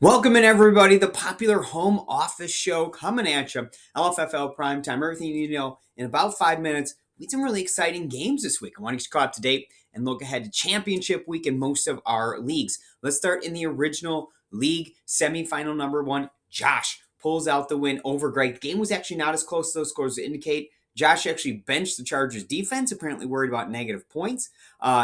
Welcome in, everybody. The popular home office show coming at you. LFFL Primetime. Everything you need to know in about 5 minutes. We had some really exciting games this week. I want to get caught up to date and look ahead to championship week in most of our leagues. Let's start in the original league semifinal number one. Josh pulls out the win over Greg. The game was actually not as close as those scores indicate. Josh actually benched the Chargers defense, apparently worried about negative points.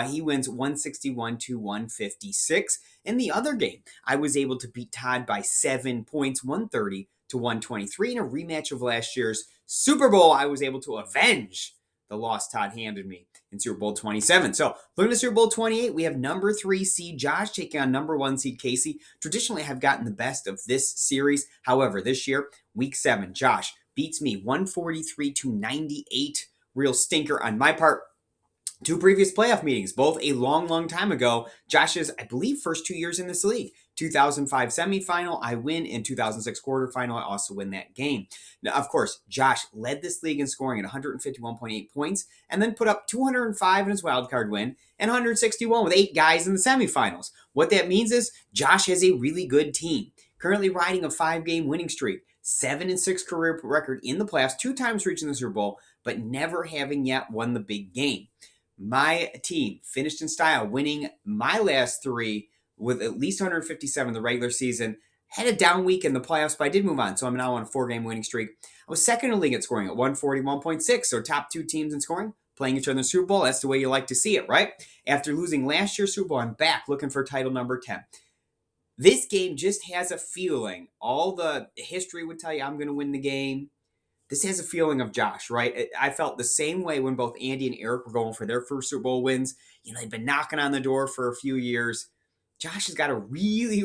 He wins 161 to 156. In the other game, I was able to beat Todd by 7 points, 130 to 123 in a rematch of last year's Super Bowl. I was able to avenge the loss Todd handed me in Super Bowl 27. So, looking at Super Bowl 28, we have number 3 seed Josh taking on number 1 seed Casey. Traditionally, I've gotten the best of this series. However, this year, week 7, Josh beats me 143 to 98. Real stinker on my part. Two previous playoff meetings, both a long time ago. Josh's, I believe, first 2 years in this league. 2005 semifinal, I win. In 2006 quarterfinal, I also win that game. Now, of course, Josh led this league in scoring at 151.8 points and then put up 205 in his wildcard win and 161 with 8 guys in the semifinals. What that means is Josh has a really good team. Currently riding a 5-game winning streak, 7-6 career record in the playoffs, 2 times reaching the Super Bowl, but never having yet won the big game. My team finished in style, winning my last 3 with at least 157 in the regular season. Had a down week in the playoffs, but I did move on, so I'm now on a 4-game winning streak. I was second in the league at scoring at 141.6, so top 2 teams in scoring, playing each other in the Super Bowl. That's the way you like to see it, right? After losing last year's Super Bowl, I'm back looking for title number 10. This game just has a feeling. All the history would tell you I'm going to win the game. This has a feeling of Josh, right? I felt the same way when both Andy and Eric were going for their first Super Bowl wins. They've been knocking on the door for a few years. Josh has got a really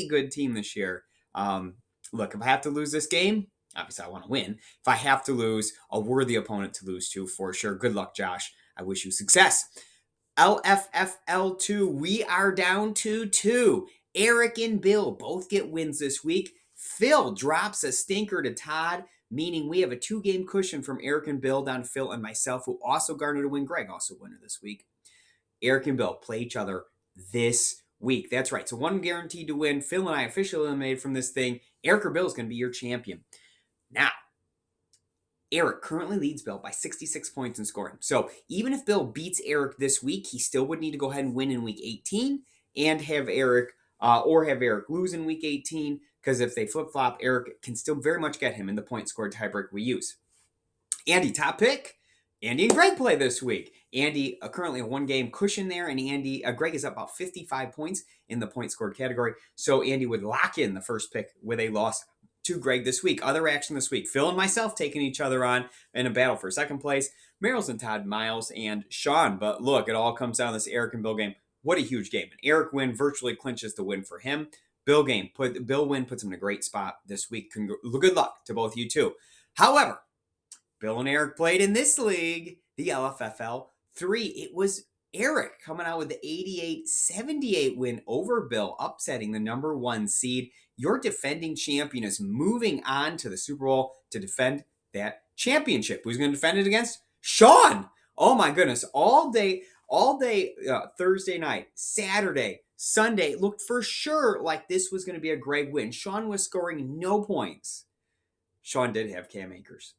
good team this year. Look, if I have to lose this game, obviously I want to win. If I have to lose, a worthy opponent to lose to for sure. Good luck, Josh. I wish you success. LFFL2, we are down to 2. Eric and Bill both get wins this week. Phil drops a stinker to Todd, meaning we have a 2-game cushion from Eric and Bill down to Phil and myself, who also garnered a win. Greg also winner this week. Eric and Bill play each other this week. That's right. So one guaranteed to win. Phil and I officially eliminated from this thing. Eric or Bill is going to be your champion. Now, Eric currently leads Bill by 66 points in scoring. So even if Bill beats Eric this week, he still would need to go ahead and win in week 18 and have Eric lose in week 18, because if they flip-flop, Eric can still very much get him in the point scored tiebreak we use. Andy, top pick. Andy and Greg play this week. Andy currently a 1-game cushion there, and Greg is up about 55 points in the point scored category. So Andy would lock in the first pick with a loss to Greg this week. Other action this week, Phil and myself taking each other on in a battle for second place. Merrill's and Todd, Miles, and Sean. But look, it all comes down to this Eric and Bill game. What a huge game. An Eric win virtually clinches the win for him. Bill win puts him in a great spot this week. Good luck to both of you too. However, Bill and Eric played in this league, the LFFL 3. It was Eric coming out with the 88-78 win over Bill, upsetting the number 1 seed. Your defending champion is moving on to the Super Bowl to defend that championship. Who's going to defend it against? Sean! Oh my goodness. All day, Thursday night, Saturday, Sunday, it looked for sure like this was going to be a Greg win. Sean was scoring no points. Sean did have Cam Akers.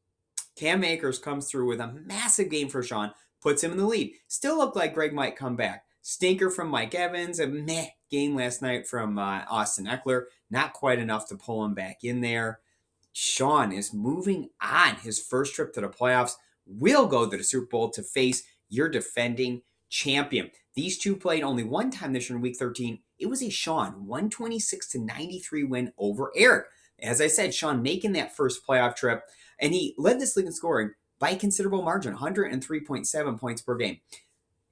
Cam Akers comes through with a massive game for Sean, puts him in the lead. Still looked like Greg might come back. Stinker from Mike Evans, a meh game last night from Austin Eckler. Not quite enough to pull him back in there. Sean is moving on. His first trip to the playoffs will go to the Super Bowl to face your defending champion. These two played only one time this year in Week 13. It was a Sean 126-93 win over Eric. As I said, Sean making that first playoff trip, and he led this league in scoring by a considerable margin, 103.7 points per game.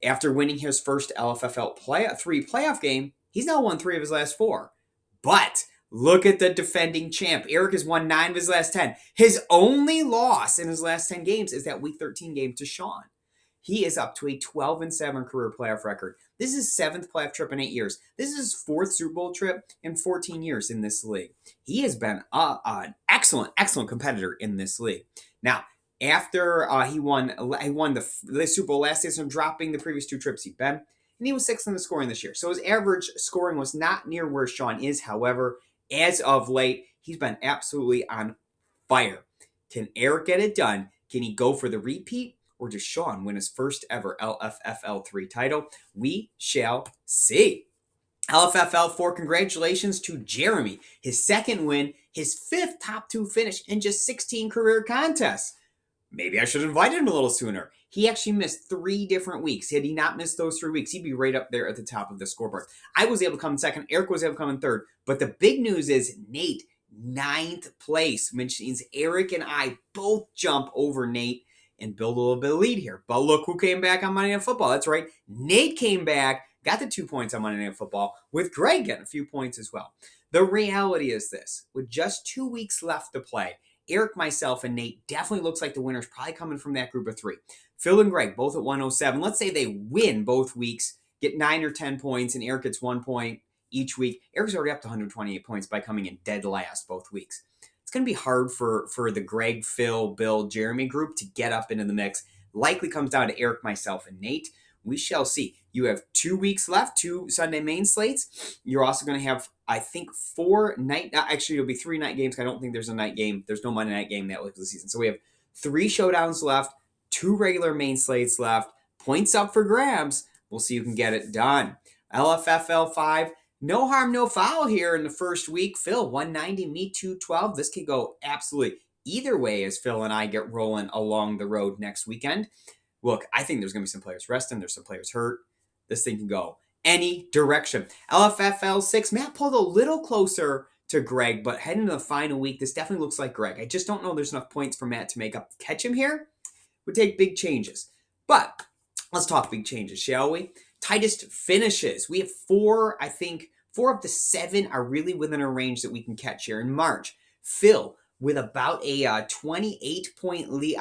After winning his first LFFL 3 playoff game, he's now won 3 of his last 4. But look at the defending champ. Eric has won 9 of his last 10. His only loss in his last 10 games is that Week 13 game to Sean. He is up to a 12-7 career playoff record. This is his 7th playoff trip in 8 years. This is his 4th Super Bowl trip in 14 years in this league. He has been an excellent competitor in this league. Now, after he won the Super Bowl last season, dropping the previous 2 trips he'd been, and he was 6th in the scoring this year. So his average scoring was not near where Sean is. However, as of late, he's been absolutely on fire. Can Eric get it done? Can he go for the repeat? Or does Sean win his first ever LFFL3 title? We shall see. LFFL4, congratulations to Jeremy. His second win, his 5th top 2 finish in just 16 career contests. Maybe I should have invited him a little sooner. He actually missed 3 different weeks. Had he not missed those 3 weeks, he'd be right up there at the top of the scoreboard. I was able to come in second. Eric was able to come in third. But the big news is Nate, 9th place, which means Eric and I both jump over Nate and build a little bit of lead here. But look who came back on Monday Night Football. That's right. Nate came back, got the 2 points on Monday Night Football, with Greg getting a few points as well. The reality is this. With just 2 weeks left to play, Eric, myself, and Nate definitely looks like the winner's probably coming from that group of 3. Phil and Greg, both at 107. Let's say they win both weeks, get 9 or 10 points, and Eric gets 1 point each week. Eric's already up to 128 points by coming in dead last both weeks. It's going to be hard for the Greg, Phil, Bill, Jeremy group to get up into the mix. Likely comes down to Eric, myself, and Nate. We shall see. You have 2 weeks left, 2 Sunday main slates. You're also going to have, I think, 4 night. Actually, it'll be 3 night games. I don't think there's a night game. There's no Monday night game that late of the season. So we have 3 showdowns left, 2 regular main slates left. Points up for grabs. We'll see who can get it done. LFFL 5. No harm, no foul here in the first week. Phil, 190, me 212. This could go absolutely either way as Phil and I get rolling along the road next weekend. Look, I think there's going to be some players resting. There's some players hurt. This thing can go any direction. LFFL 6, Matt pulled a little closer to Greg, but heading to the final week, this definitely looks like Greg. I just don't know there's enough points for Matt to make up. Catch him here would take big changes. But let's talk big changes, shall we? Tightest finishes. We have 4, I think, 4 of the 7 are really within a range that we can catch here in March. Phil, with about a 28-point lead,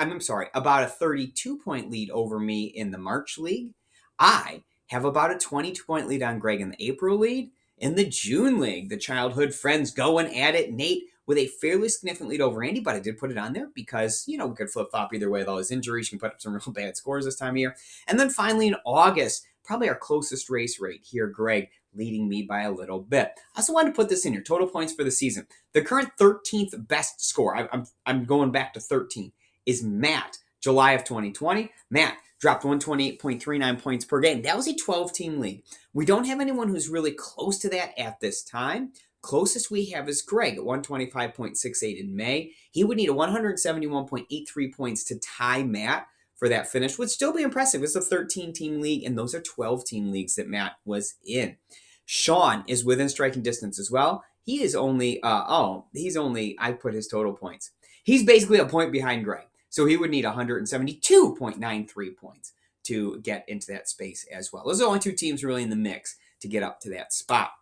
about a 32-point lead over me in the March league. I have about a 22-point lead on Greg in the April league. In the June league, the childhood friends going at it. Nate with a fairly significant lead over Andy, but I did put it on there because, we could flip-flop either way with all his injuries. You can put up some real bad scores this time of year. And then finally in August, probably our closest race rate here, Greg, leading me by a little bit. I also wanted to put this in here, total points for the season. The current 13th best score, I'm going back to 13, is Matt, July of 2020. Matt dropped 128.39 points per game. That was a 12-team league. We don't have anyone who's really close to that at this time. Closest we have is Greg at 125.68 in May. He would need a 171.83 points to tie Matt for that finish. Would still be impressive. It's a 13-team league, and those are 12-team leagues that Matt was in. Sean is within striking distance as well. He is only, I put his total points. He's basically a point behind Greg. So he would need 172.93 points to get into that space as well. Those are the only 2 teams really in the mix to get up to that spot.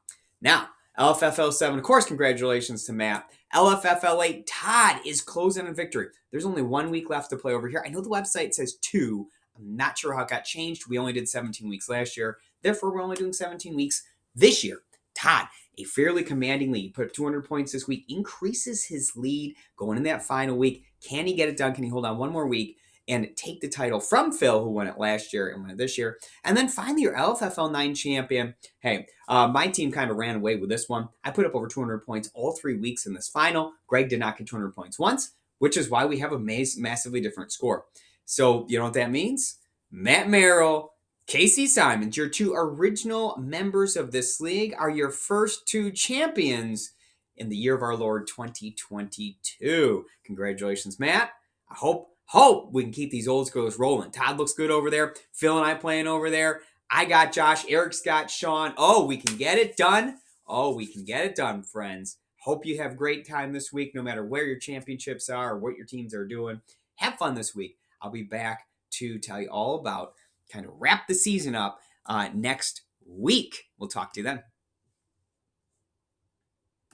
Now, LFFL 7, of course, congratulations to Matt. LFFL 8, Todd is closing on victory. There's only 1 week left to play over here. I know the website says 2. I'm not sure how it got changed. We only did 17 weeks last year. Therefore, we're only doing 17 weeks this year. Todd, a fairly commanding lead, put up 200 points this week, increases his lead going in that final week. Can he get it done? Can he hold on 1 more week and take the title from Phil, who won it last year and won it this year? And then finally, your LFFL 9 champion. Hey, my team kind of ran away with this one. I put up over 200 points all 3 weeks in this final. Greg did not get 200 points once, which is why we have a massively different score. So you know what that means? Matt Merrill, Casey Simons, your 2 original members of this league, are your first 2 champions in the year of our Lord 2022. Congratulations, Matt. I hope we can keep these old schools rolling. Todd looks good over there. Phil and I playing over there. I got Josh. Eric's got Sean. Oh, we can get it done. Oh, we can get it done, friends. Hope you have a great time this week, no matter where your championships are or what your teams are doing. Have fun this week. I'll be back to tell you all about kind of wrap the season up next week. We'll talk to you then.